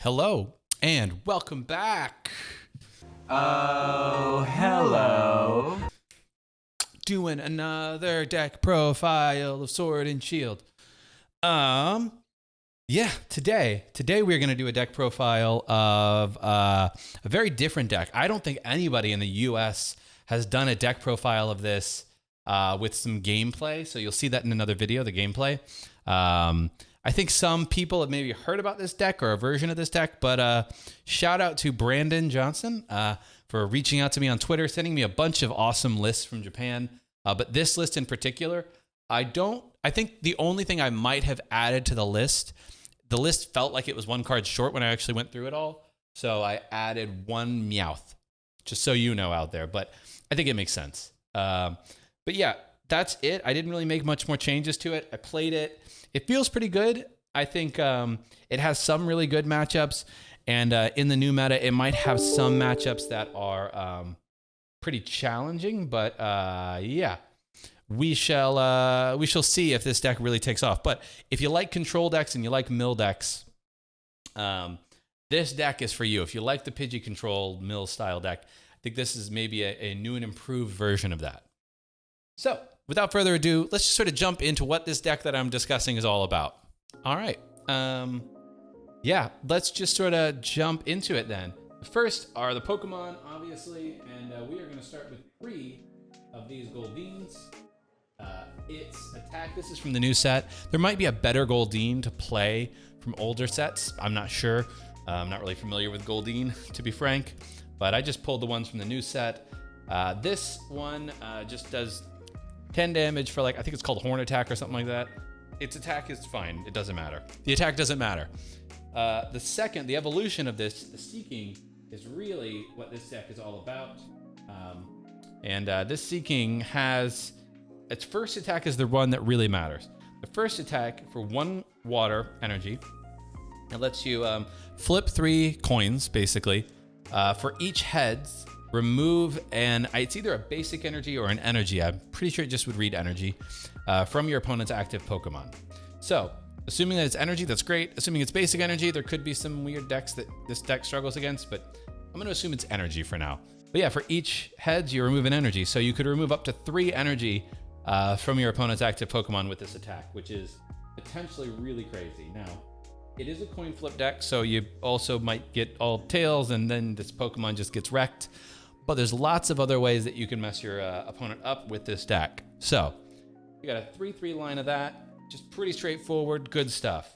Hello and welcome back. Oh, hello. Doing another deck profile of Sword and Shield. Today we're going to do a deck profile of a very different deck. I don't think anybody in the US has done a deck profile of this with some gameplay. So you'll see that in another video, the gameplay. I think some people have maybe heard about this deck or a version of this deck, but shout out to Brandan Johnson for reaching out to me on Twitter, sending me a bunch of awesome lists from Japan. But this list in particular, I think the only thing I might have added to the list felt like it was one card short when I actually went through it all. So I added one Meowth, just so you know out there, but I think it makes sense. But yeah, that's it. I didn't really make much more changes to it. I played it. It feels pretty good. I think it has some really good matchups, and in the new meta, it might have some matchups that are pretty challenging. But yeah, we shall see if this deck really takes off. But if you like control decks and you like mill decks, this deck is for you. If you like the Pidgey control mill style deck, I think this is maybe a new and improved version of that. So without further ado, let's just sort of jump into what this deck that I'm discussing is all about. All right. Yeah, let's just sort of jump into it then. First are the Pokemon, obviously, and we are going to start with 3 of these Goldines. Its attack, this is from the new set. There might be a better Goldine to play from older sets. I'm not sure. I'm not really familiar with Goldine, to be frank, but I just pulled the ones from the new set. This one just does 10 damage for, like, I think it's called Horn Attack or something like that. Its attack is fine. It doesn't matter. The attack doesn't matter. The evolution of this, the Seaking, is really what this deck is all about. This Seaking has, its first attack is the one that really matters. The first attack for 1 water energy, it lets you flip 3 coins, basically. For each heads, remove it's either a basic energy or an energy. I'm pretty sure it just would read energy from your opponent's active Pokemon. So, assuming that it's energy, that's great. Assuming it's basic energy, there could be some weird decks that this deck struggles against, but I'm going to assume it's energy for now. But yeah, for each heads, you remove an energy. So you could remove up to 3 energy from your opponent's active Pokemon with this attack, which is potentially really crazy. Now, it is a coin flip deck, so you also might get all tails, and then this Pokemon just gets wrecked. But there's lots of other ways that you can mess your opponent up with this deck. So, you got a 3/3 line of that. Just pretty straightforward, good stuff.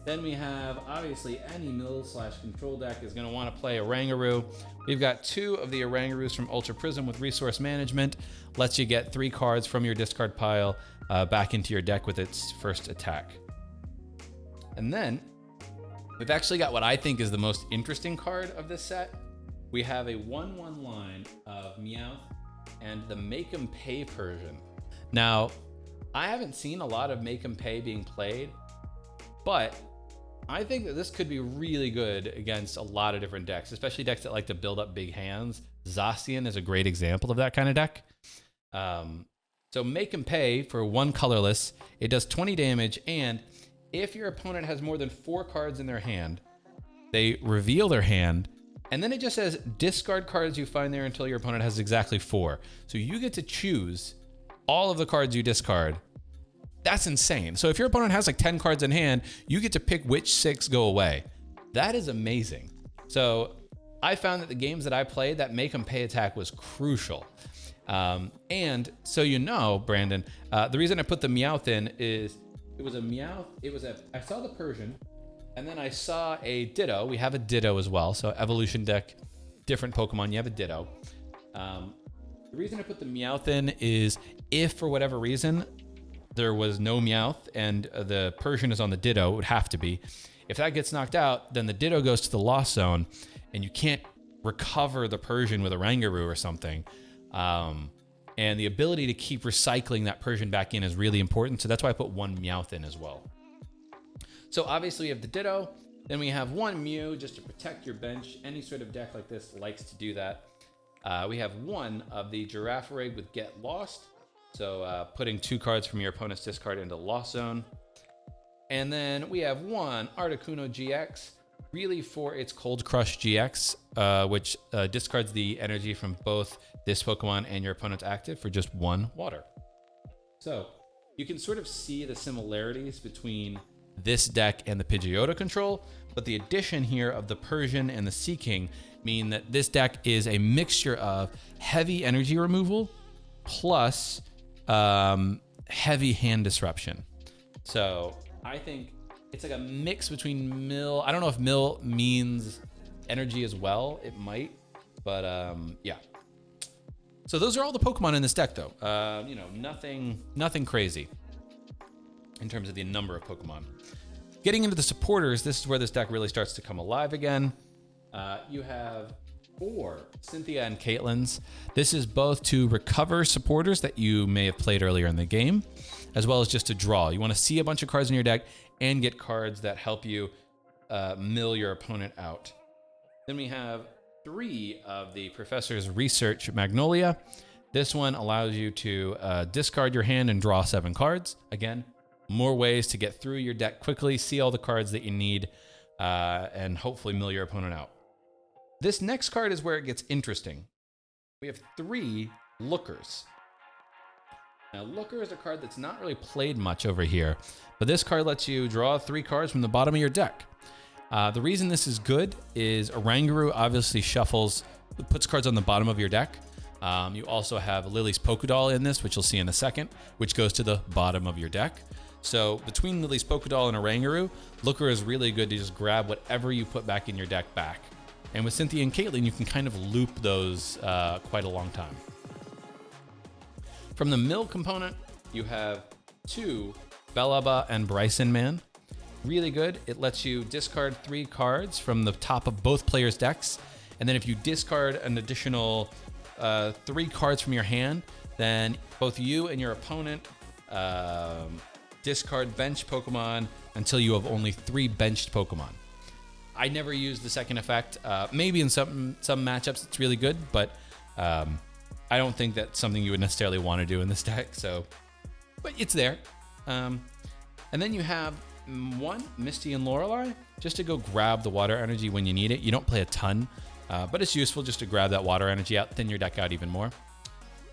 Then we have, obviously, any mill/control deck is going to want to play Oranguru. We've got 2 of the Orangarus from Ultra Prism with Resource Management. Lets you get 3 cards from your discard pile back into your deck with its first attack. And then, we've actually got what I think is the most interesting card of this set. We have a 1/1 line of Meowth and the Make 'em Pay Persian. Now, I haven't seen a lot of Make 'em Pay being played, but I think that this could be really good against a lot of different decks, especially decks that like to build up big hands. Zacian is a great example of that kind of deck. So Make 'em Pay for 1 colorless, it does 20 damage, and if your opponent has more than 4 cards in their hand, they reveal their hand, and then it just says discard cards you find there until your opponent has exactly 4. So you get to choose all of the cards you discard. That's insane. So if your opponent has like 10 cards in hand, you get to pick which 6 go away. That is amazing. So I found that the games that I played, that Make 'em Pay attack was crucial. And so you know, Brandon, the reason I put the Meowth in is it was a Meowth. I saw the Persian, and then I saw a Ditto. We have a Ditto as well. So evolution deck, different Pokemon, you have a Ditto. The reason I put the Meowth in is if for whatever reason there was no Meowth and the Persian is on the Ditto, it would have to be. If that gets knocked out, then the Ditto goes to the Lost Zone, and you can't recover the Persian with a Oranguru or something. And the ability to keep recycling that Persian back in is really important. So that's why I put 1 Meowth in as well. So obviously we have the Ditto. Then we have 1 Mew just to protect your bench. Any sort of deck like this likes to do that. We have 1 of the Girafarig with Get Lost. So putting 2 cards from your opponent's discard into Lost Zone. And then we have 1 Articuno GX really for its Cold Crush GX, which discards the energy from both this Pokemon and your opponent's active for just 1 water. So you can sort of see the similarities between this deck and the Pidgeotto control, but the addition here of the Persian and the Seaking mean that this deck is a mixture of heavy energy removal plus heavy hand disruption. So I think it's like a mix between Mill. I don't know if Mill means energy as well. It might, but yeah. So those are all the Pokemon in this deck, though. You know, nothing crazy in terms of the number of Pokemon. Getting into the supporters, this is where this deck really starts to come alive again. You have 4 Cynthia and Caitlins. This is both to recover supporters that you may have played earlier in the game, as well as just to draw. You want to see a bunch of cards in your deck and get cards that help you mill your opponent out. Then we have 3 of the Professor's Research Magnolia. This one allows you to discard your hand and draw 7 cards. Again, more ways to get through your deck quickly, see all the cards that you need, and hopefully mill your opponent out. This next card is where it gets interesting. We have 3 Lookers. Now, Looker is a card that's not really played much over here, but this card lets you draw 3 cards from the bottom of your deck. The reason this is good is Oranguru obviously shuffles, puts cards on the bottom of your deck. You also have Lily's Pokédoll in this, which you'll see in a second, which goes to the bottom of your deck. So between Lily's Pokédoll and Oranguru, Looker is really good to just grab whatever you put back in your deck back. And with Cynthia and Caitlin, you can kind of loop those quite a long time. From the mill component, you have 2 Bellaba and Bryson Man. Really good. It lets you discard 3 cards from the top of both players' decks. And then if you discard an additional 3 cards from your hand, then both you and your opponent discard bench Pokemon until you have only 3 benched Pokemon. I never use the second effect. Maybe in some matchups it's really good, but I don't think that's something you would necessarily want to do in this deck. So, but it's there. And then you have 1 Misty and Lorelei, just to go grab the water energy when you need it. You don't play a ton, but it's useful just to grab that water energy out, thin your deck out even more.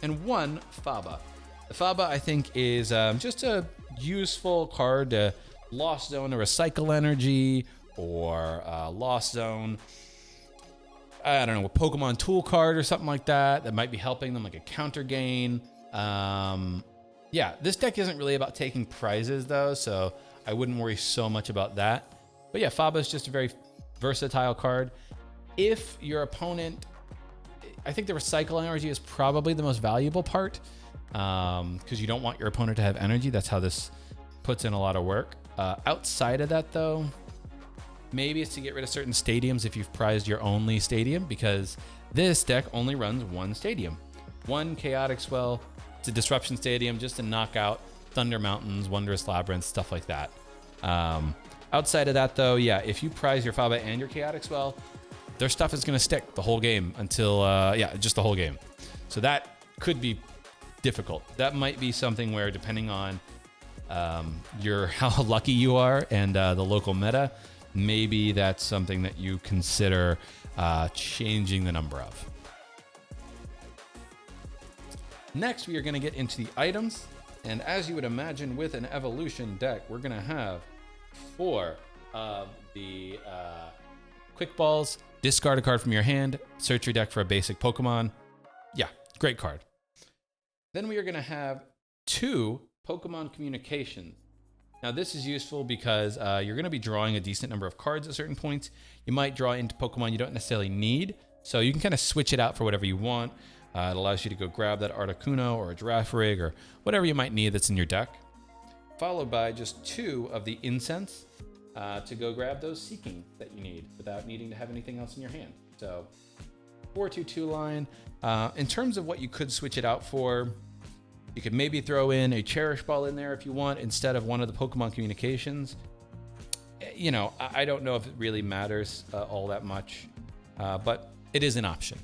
And 1 Faba. The Faba, I think, is just a useful card to Lost Zone to recycle energy, or Lost Zone, I don't know, a Pokemon tool card or something like that might be helping them, like a counter gain. Yeah, this deck isn't really about taking prizes, though, so I wouldn't worry so much about that. But yeah, Faba is just a very versatile card. If your opponent, I think the recycle energy is probably the most valuable part, because you don't want your opponent to have energy. That's how this puts in a lot of work. Outside of that, though, maybe it's to get rid of certain stadiums if you've prized your only stadium, because this deck only runs 1 stadium. 1 Chaotic Swell. It's a Disruption Stadium just to knock out Thunder Mountains, Wondrous Labyrinth, stuff like that. Outside of that, though, yeah, if you prize your Faba and your Chaotic Swell, their stuff is going to stick the whole game until, just the whole game. So that could be difficult. That might be something where, depending on how lucky you are and the local meta, maybe that's something that you consider changing the number of. Next, we are going to get into the items. And as you would imagine with an evolution deck, we're going to have 4 of the Quick Balls. Discard a card from your hand. Search your deck for a basic Pokemon. Yeah, great card. Then we are going to have 2 Pokemon Communications. Now, this is useful because you're going to be drawing a decent number of cards at certain points. You might draw into Pokemon you don't necessarily need, so you can kind of switch it out for whatever you want. It allows you to go grab that Articuno or a Girafarig or whatever you might need that's in your deck. Followed by just 2 of the Incense to go grab those Seaking that you need without needing to have anything else in your hand. So 4-2-2 line. In terms of what you could switch it out for, you could maybe throw in a Cherish Ball in there if you want instead of one of the Pokemon Communications. You know, I don't know if it really matters all that much, but it is an option.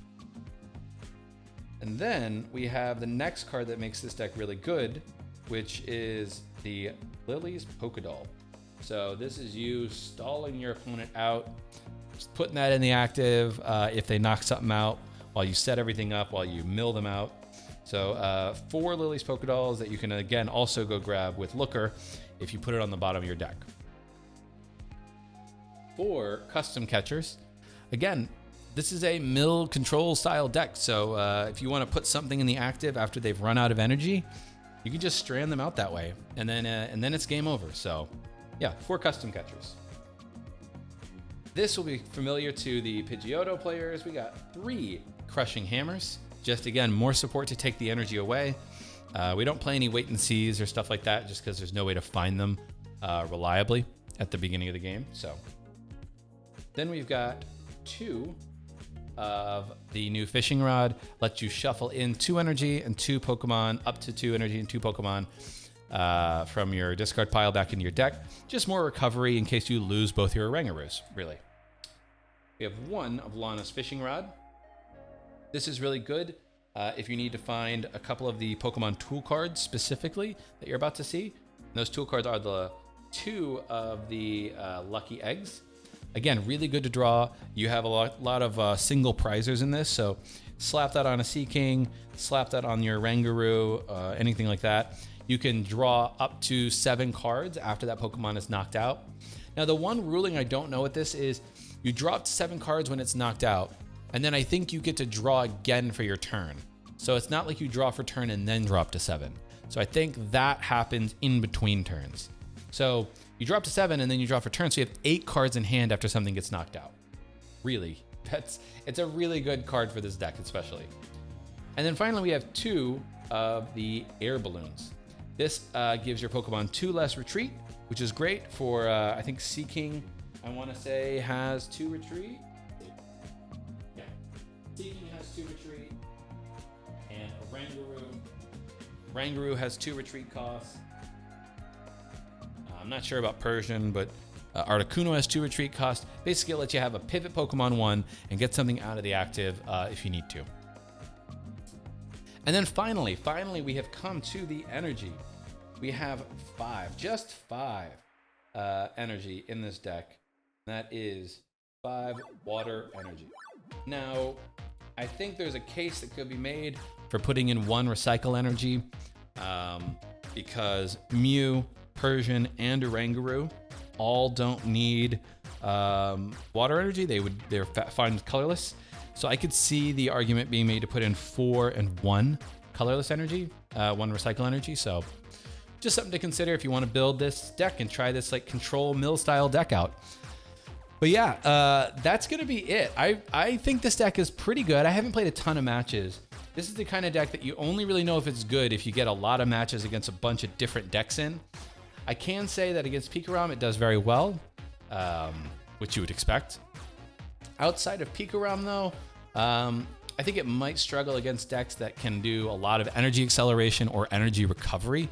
And then we have the next card that makes this deck really good, which is the Lily's Pokédoll. So this is you stalling your opponent out, just putting that in the active if they knock something out while you set everything up, while you mill them out. So 4 Lily's Polka Dolls that you can, again, also go grab with Looker if you put it on the bottom of your deck. 4 custom catchers. Again, this is a mill control style deck. So if you want to put something in the active after they've run out of energy, you can just strand them out that way. And then it's game over. So yeah, 4 custom catchers. This will be familiar to the Pidgeotto players. We got 3 Crushing Hammers. Just again, more support to take the energy away. We don't play any wait and sees or stuff like that just because there's no way to find them reliably at the beginning of the game. So then we've got 2 of the new Fishing Rod. Lets you shuffle in 2 energy and 2 Pokemon, up to 2 energy and 2 Pokemon from your discard pile back into your deck. Just more recovery in case you lose both your Orangaroos, really. We have 1 of Lana's Fishing Rod. This is really good if you need to find a couple of the Pokemon tool cards specifically that you're about to see. And those tool cards are the 2 of the Lucky Eggs. Again, really good to draw. You have a lot of single prizers in this, so slap that on a Seaking, slap that on your Rangaroo, anything like that. You can draw up to 7 cards after that Pokemon is knocked out. Now, the one ruling I don't know with this is you draw up to 7 cards when it's knocked out, and then I think you get to draw again for your turn. So it's not like you draw for turn and then draw up to 7. So I think that happens in between turns. So you draw up to 7 and then you draw for turn, so you have 8 cards in hand after something gets knocked out. Really, it's a really good card for this deck, especially. And then finally, we have 2 of the Air Balloons. This gives your Pokemon 2 less retreat, which is great for, I think Seaking, I want to say, has 2 retreat. Yeah, Seaking has 2 retreat, and Rangaroo has 2 retreat costs. I'm not sure about Persian, but Articuno has 2 retreat costs. Basically, it lets you have a pivot Pokemon 1 and get something out of the active if you need to. And then finally, we have come to the energy. We have 5, just 5 energy in this deck. That is 5 water energy. Now, I think there's a case that could be made for putting in 1 recycle energy because Mew, Persian, and Orangaroo all don't need water energy. They're fine colorless. So I could see the argument being made to put in 4 and 1 colorless energy, 1 recycle energy. So just something to consider if you want to build this deck and try this like control mill style deck out. But yeah, that's going to be it. I think this deck is pretty good. I haven't played a ton of matches. This is the kind of deck that you only really know if it's good if you get a lot of matches against a bunch of different decks in. I can say that against Pikarom, it does very well, which you would expect. Outside of Pikarom, though, I think it might struggle against decks that can do a lot of energy acceleration or energy recovery.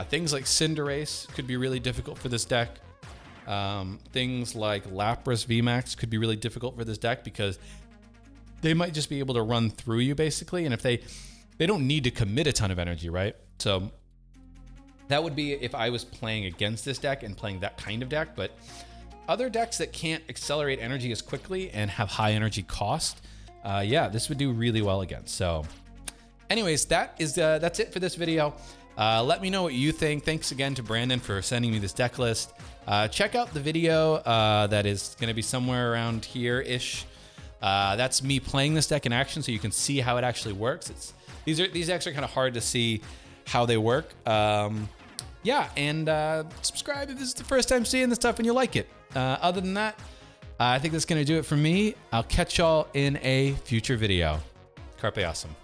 Things like Cinderace could be really difficult for this deck. Things like Lapras VMAX could be really difficult for this deck because they might just be able to run through you, basically. And if they don't need to commit a ton of energy, right? So that would be if I was playing against this deck and playing that kind of deck. But other decks that can't accelerate energy as quickly and have high energy cost, yeah, this would do really well against. So anyways, that's it for this video. Let me know what you think. Thanks again to Brandan for sending me this deck list. Check out the video that is going to be somewhere around here-ish. That's me playing this deck in action, so you can see how it actually works. These decks are kind of hard to see how they work. Yeah, and subscribe if this is the first time seeing this stuff and you like it. Other than that, I think that's going to do it for me. I'll catch y'all in a future video. Carpe awesome.